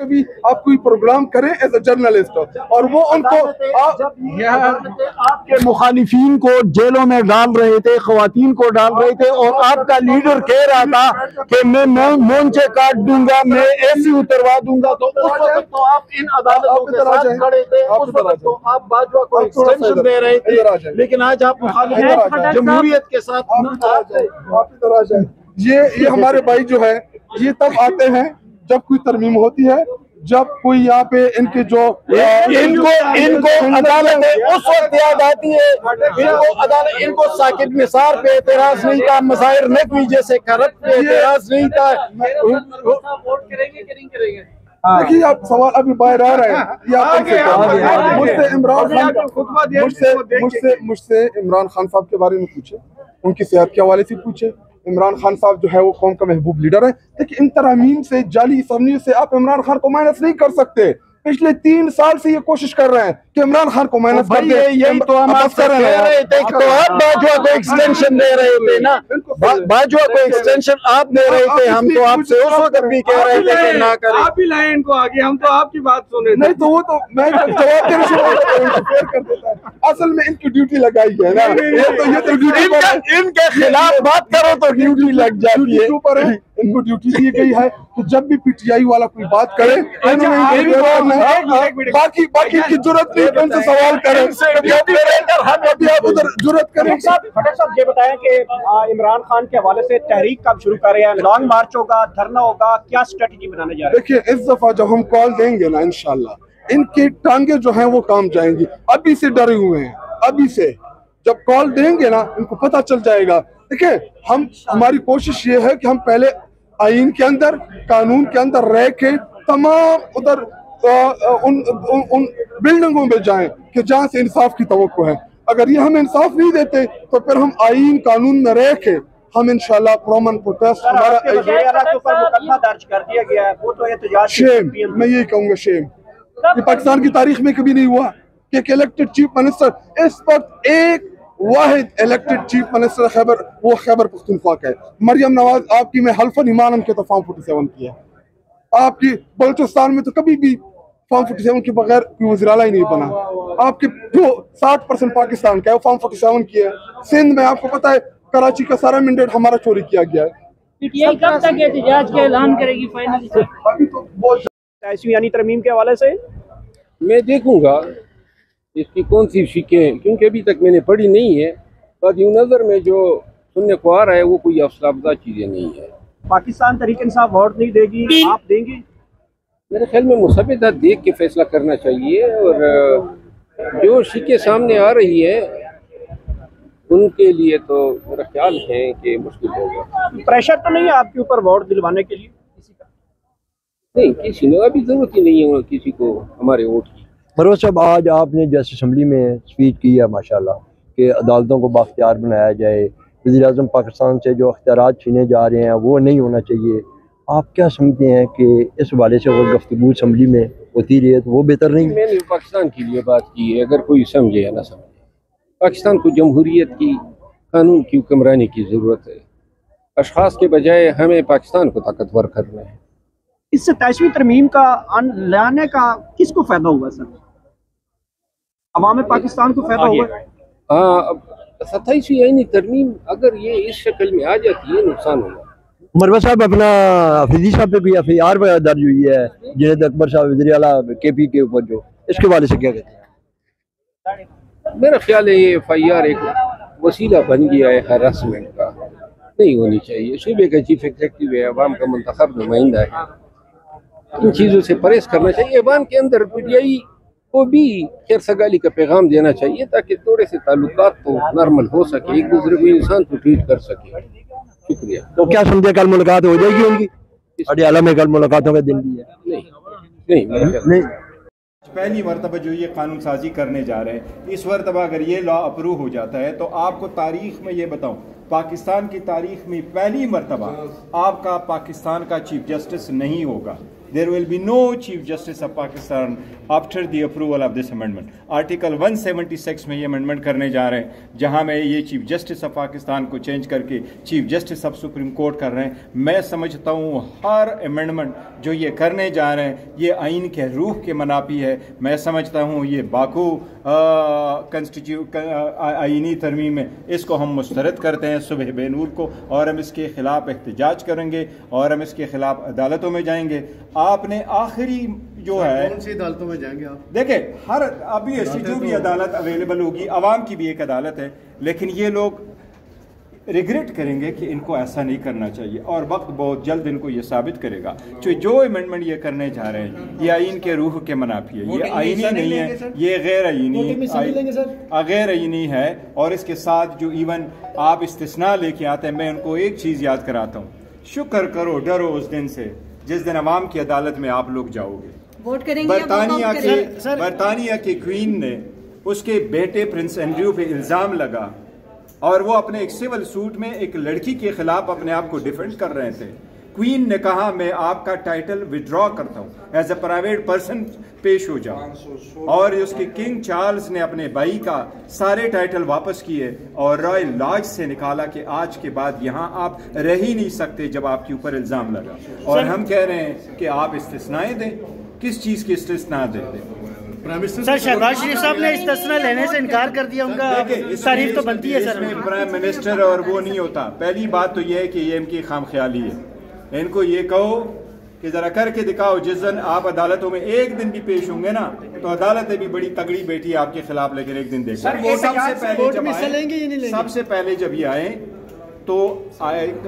कभी आप कोई प्रोग्राम करें एज अ जर्नलिस्ट और वो उनको आपके मुखालिफिन को जेलों में डाल रहे थे, खवातीन को डाल रहे थे, और आपका लीडर कह रहा था कि मैं मोंचे काट दूंगा, मैं ऐसी उतरवा दूंगा, तो उस वक्त तो आप इन अदालतों के साथ खड़े थे, उस वक्त तो आप बाजवा को एक्सटेंशन दे रहे थे, लेकिन आज आप मुखालिफ जमहूरियत के साथ। ये हमारे भाई जो है ये तब आते हैं जब कोई तरमीम होती है, जब कोई यहाँ पे इनके जो इनको अदालत उस वक्त याद आती है, इनको अदालत, इनको साकिब निसार पे एतराज नहीं था, मसाहिर नकवी जैसे करप्ट पे एतराज नहीं था। वोट करेंगे कि नहीं करेंगे? देखिए आप सवाल अभी बाहर आ रहे हैं, मुझसे इमरान खान साहब के बारे में पूछे, उनकी सेहत के हवाले से पूछे। इमरान खान साहब जो है वो कौम का महबूब लीडर है। देखिए इन तरामीम से, जाली असम्बली से आप इमरान खान को माइनस नहीं कर सकते। पिछले 3 साल से ये कोशिश कर रहे हैं कि इमरान खान को माइनस कर दे। यही तो हम आपसे कह रहे थे कि आप बाजवा को एक्सटेंशन दे रहे थे ना, बाजवा को एक्सटेंशन आप दे रहे थे, हम तो आपसे उस वक्त भी कह रहे थे कि ना करें। आप ही लाए इनको आगे, हम तो आपकी बात सुन रहे थे। नहीं तो वो तो मैं जवाब देने से कर देता है। असल में इनकी ड्यूटी लगाई है ना, ये तो ड्यूटी इनके खिलाफ बात करो तो ड्यूटी लग जाती है। इनको ड्यूटी दी गई है कि जब भी पीटीआई वाला कोई बात करे, बाकी की जरूरत नहीं, उनसे सवाल करें, आप उधर जरूरत करें। खट्टर साहब ये बताएं कि इमरान खान के हवाले से तहरीक कब शुरू कर रहे हैं? लॉन्ग मार्च होगा, धरना होगा, क्या स्ट्रेटजी बनाने जा रहे हैं? देखिए इस दफा जब हम कॉल देंगे ना, इंशाल्लाह इनकी टांगे जो हैं वो काम जाएंगी। अभी से डरे हुए हैं, अभी से जब कॉल देंगे ना इनको पता चल जाएगा। देखिए हमारी कोशिश ये है कि हम पहले आईन के अंदर, कानून के अंदर रह के तमाम उधर उन बिल्डिंगों में जाएं कि जहाँ से इंसाफ की तवक्को है। अगर ये हमें इंसाफ नहीं देते तो फिर हम आईन कानून में रह के हम इंशाल्लाह कॉमन प्रोटेस्ट हमारा मुकदमा दर्ज कर दिया गया है, वो तो एहतजाज शेम, मैं यही कहूँगा शेम। ये पाकिस्तान की तारीख में कभी नहीं हुआ कि एक इलेक्टेड चीफ मिनिस्टर, इस वक्त एक वाहिद elected chief minister Khyber Pakhtunkhwa का है। मरियम नवाज आपकी मैं हल्फन ईमान के तो फॉर्म 47 की है। आपकी बलूचिस्तान में तो कभी भी फॉर्म 47 के बगैर कोई वज़ीर-ए-आला ही नहीं बना। आपके जो 60% पाकिस्तान का है वो फॉर्म 47 की है। सिंध में आपको पता है कराची का सारा मैंडेट हमारा चोरी किया गया है। पीटीआई कब तक एहतजाज का ऐलान करेगी फाइनली? अभी तो बहुत यानी तरमीम के हवाले से मैं देखूंगा इसकी कौन सी शिकें, क्योंकि अभी तक मैंने पढ़ी नहीं है। पर यूं नज़र में जो सुनने को आ रहा है वो कोई अफसर अफजा चीज़ें नहीं है। पाकिस्तान तहरीक इंसाफ वोट नहीं देगी, आप देंगे? मेरे ख्याल में मुसबदा देख के फैसला करना चाहिए, और जो शिकें सामने आ रही है उनके लिए तो मेरा ख्याल है कि मुश्किल होगा। प्रेशर तो नहीं है आपके ऊपर वोट दिलवाने के लिए किसी का? नहीं, किसी ने अभी ज़रूरत ही नहीं है किसी को हमारे वोट की। मरवत साहब, आज आपने जैसे असम्बली में स्पीच की है माशाल्लाह कि अदालतों को बाख्तियार बनाया जाए, वज़ीर-ए-आज़म पाकिस्तान से जो अख्तियारात छीने जा रहे हैं वो नहीं होना चाहिए। आप क्या समझते हैं कि इस हवाले से वो गुफ्तगू असम्बली में होती रही है तो वो बेहतर नहीं? मैंने पाकिस्तान के लिए बात की है, अगर कोई समझे या ना समझे। पाकिस्तान को जमहूरियत की, कानून की हुक्मरानी की ज़रूरत है। अशखास के बजाय हमें पाकिस्तान को ताकतवर करना है। इससे 23वीं तरमीम का लाने का किसको फ़ायदा हुआ सर? अवाम पाकिस्तान को फ़ायदा हुआ? हाँ, 27वीं आईनी तरमीम अगर ये इस शक्ल में आ जाती है नुकसान होगा। मरवत साहब, अपना हफीजी साहब पे भी FIR दर्ज हुई है, जुनैद अकबर साहब वज़ीर-ए-आला KP के ऊपर, जो इसके वाले से क्या कहते हैं? मेरा ख्याल है ये FIR एक वसीला बन गया है हरासमेंट का, नहीं होनी चाहिए। सूबे का चीफ एग्जीक्यूटिव है, अवाम का मुंतखब नुमाइंदा है, इन चीज़ों से परहेज करना चाहिए। अवाम के अंदर PTI को भी खैर सगाली का पैगाम देना चाहिए ताकि थोड़े से ताल्लुकात तो नॉर्मल हो सके, एक दूसरे को इंसान को ट्रीट कर सके। शुक्रिया। तो क्या समझे कल मुलाकात हो जाएगी उनकी? अडियाला में कल मुलाकातों का दिन भी है? नहीं। पहली मरतबा जो ये कानून साजी करने जा रहे हैं, इस मरतबा अगर ये लॉ अप्रूव हो जाता है तो आपको तारीख में ये बताऊं, पाकिस्तान की तारीख में पहली मरतबा आपका पाकिस्तान का चीफ जस्टिस नहीं होगा, there will be no Chief Justice of Pakistan after the approval of this amendment. Article 176 में ये amendment करने जा रहे हैं, जहाँ में ये Chief Justice of Pakistan को change करके Chief Justice of Supreme Court कर रहे हैं. मैं समझता हूँ हर amendment जो ये करने जा रहे हैं ये आइन के रूह के मुनाफी है. मैं समझता हूँ ये बाकू आइनी तरमीम है, इसको हम मुस्तरद करते हैं सुबह बेनूर को, और हम इसके खिलाफ एहतजाज करेंगे और हम इसके खिलाफ अदालतों में जाएंगे. आपने आखिरी जो है कौन सी अदालतों में जाएंगे आप? देखिए हर अभी ऐसी जो भी अदालत अवेलेबल होगी, आवाम की भी एक अदालत है, लेकिन ये लोग रिग्रेट करेंगे कि इनको ऐसा नहीं करना चाहिए, और वक्त बहुत जल्द इनको ये साबित करेगा जो अमेंडमेंट ये करने जा रहे हैं ये आइन के रूह के मुनाफी है. ये आइनी नहीं है, ये गैर आइनी है. और इसके साथ जो इवन आप इस्तिस्ना लेके आते हैं, मैं उनको एक चीज़ याद कराता हूँ, शुक्र करो डरो उस दिन से जिस दिन अवाम की अदालत में आप लोग जाओगे. वोट करेंगे. बरतानिया के क्वीन ने उसके बेटे प्रिंस एंड्रयू पे इल्ज़ाम लगा और वो अपने एक सिविल सूट में एक लड़की के खिलाफ अपने आप को डिफेंड कर रहे थे. क्वीन ने कहा मैं आपका टाइटल विड्रॉ करता हूँ, एज ए प्राइवेट पर्सन पेश हो जाओ, और उसके किंग चार्ल्स ने अपने भाई का सारे टाइटल वापस किए और रॉयल लॉज से निकाला कि आज के बाद यहाँ आप रह ही नहीं सकते जब आपके ऊपर इल्ज़ाम लगा. और हम कह रहे हैं कि आप इस्तिस्नाएं दें. किस चीज़ की इस्तिस्ना दें? सर शहबाज शरीफ साहब ने इस्तिस्ना लेने से इनकार कर दिया, उनका तारीफ तो बनती है सर. प्राइम मिनिस्टर और वो नहीं होता. पहली बात तो ये है कि ये इनकी खामख्याली है. इनको ये कहो कि जरा करके दिखाओ. जिस दिन आप अदालतों में एक दिन भी पेश होंगे ना, तो अदालतें भी बड़ी तगड़ी बैठी है आपके खिलाफ, लेकिन एक दिन देखो. सबसे पहले जब ये आए तो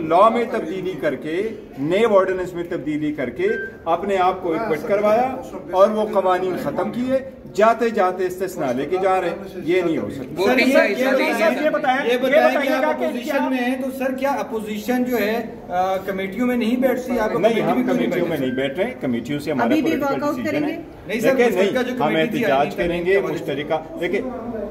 लॉ में तब्दीली करके, नेब ऑर्डिनेंस में तब्दीली करके अपने आप को इक्विट करवाया और वो कवानीन खत्म किए. जाते जाते इस्तिस्ना लेके जा रहे हैं. ये नहीं हो सकता. ये बताइएगा अपोजिशन में है तो सर क्या अपोजिशन जो है कमेटियों में नहीं बैठती? आप नहीं, हम कमेटियों में नहीं बैठ रहे. कमेटियों से हमारा पॉलिटिकल डिसीजन है. नहीं, हम एहतजाज करेंगे मुश्तरका. देखिए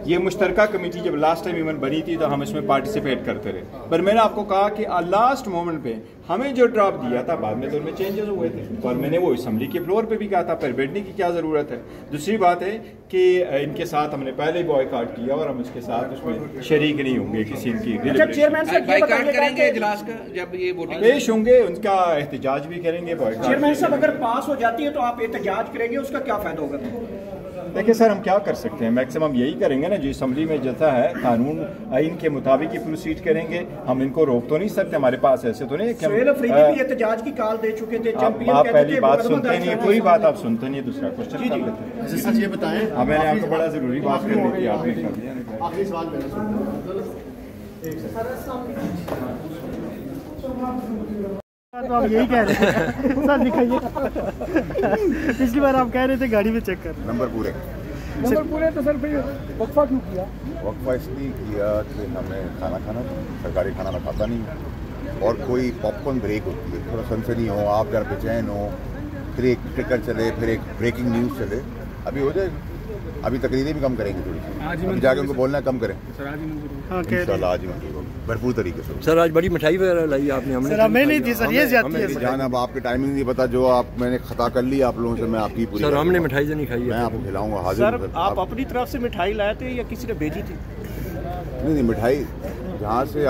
ये मुश्तरका कमेटी जब लास्ट टाइम इवन बनी थी तो हम इसमें पार्टिसिपेट करते रहे, पर मैंने आपको कहा कि लास्ट मोमेंट पे हमें जो ड्राफ्ट दिया था, बाद में तो उनमें चेंजेस हुए थे, और मैंने वो असेंबली के फ्लोर पे भी कहा था, फिर बैठने की क्या ज़रूरत है. दूसरी बात है कि इनके साथ हमने पहले ही बॉयकॉट किया और हम इसके साथ उसमें शरीक नहीं होंगे. किसी इनकी करेंगे इजलास का जब ये वोटिंग पेश होंगे उनका एहतजाज भी करेंगे. चेयरमैन साहब अगर पास हो जाती है तो आप एहतजाज करेंगे, उसका क्या फायदा होगा? देखिए सर, हम क्या कर सकते हैं, मैक्सिमम यही करेंगे ना जो असेंबली में जैसा है कानून आइन के मुताबिक ही प्रोसीड करेंगे. हम इनको रोक तो नहीं सकते, हमारे पास ऐसे तो नहीं सुहेल अफरीदी भी एहतजाज की कॉल दे चुके थे. आप पहली बात सुनते नहीं, कोई बात आप सुनते नहीं. दूसरा क्वेश्चन कर लेते हैं. सर ये बताएं, मैंने आपको बड़ा जरूरी बात करनी थी, आपने कर दिया. आखिरी सवाल तो आप यही कह रहे थे सर, दिखाइए. पिछली बार आप कह रहे थे गाड़ी में चेक कर नंबर पूरे तो सर फिर वक्फा क्यों किया? वक्फा इसलिए किया कि हमें खाना था, सरकारी खाना मैं खाता नहीं, और कोई पॉपकॉर्न ब्रेक होती है, थोड़ा सनसनी हो, आप जरा बेचैन हो, फिर एक ट्रिकर चले, फिर एक ब्रेकिंग न्यूज़ चले. अभी हो जाएगी. अभी तकरीरें भी कम करेंगे थोड़ी सी, अभी जाके उनको बोलना कम करें. इंशाल्लाह आज ही मंजूर होगी भरपूर तरीके से. सर आज बड़ी मिठाई वगैरह लाई आपने? हमें नहीं थी सर, ये ज्यादती है जान. अब आपकी टाइमिंग नहीं पता, जो आप मैंने खता कर ली आप लोगों से, मैं आपकी पूरी. सर हमने मिठाई तो नहीं खाई है, मैं आपको खिलाऊंगा. हाजिर सर आप अपनी तरफ से मिठाई लाए थे या किसी ने भेजी थी? नहीं, मिठाई जहाँ से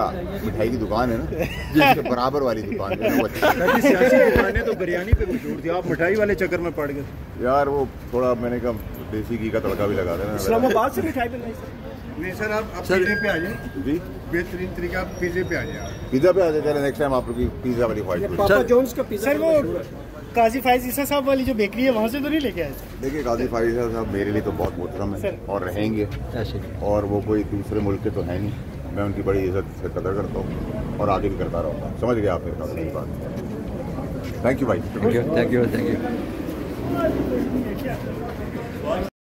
मिठाई की दुकान है ना, जिसके बराबर वाली दुकान है वो सियासी दुकानें तो बिरयानी पे मशहूर थी, आप मिठाई वाले चक्कर में पड़ गए यार. वो थोड़ा मैंने कहा देसी घी का तड़का भी लगा देना. इस्लामाबाद से मिठाई लाई सर? नहीं सर, आप पिज़्ज़े पे आ जाए जी. बेहतरीन तरीका, आप पिज़्ज़े पे आ जाए. पिज़्ज़ा पे आ जाए. नेक्स्ट टाइम आप लोग की पिज़्ज़ा वाली ख्वाहिश. पापा जॉन्स का पिज़्ज़ा. सर वो काजी फाइज ईसा साहब वाली जो बेकरी है वहाँ से तो नहीं लेके आए? देखिए काजी फाइज साहब मेरे लिए तो बहुत मोहतरम है और रहेंगे ऐसे, और वो कोई दूसरे मुल्क के तो है नहीं. मैं उनकी बड़ी इज्जत से कदर करता हूँ और आगे भी करता रहूँगा. समझ गया आप मेरी बात. थैंक यू भाई. Thank you.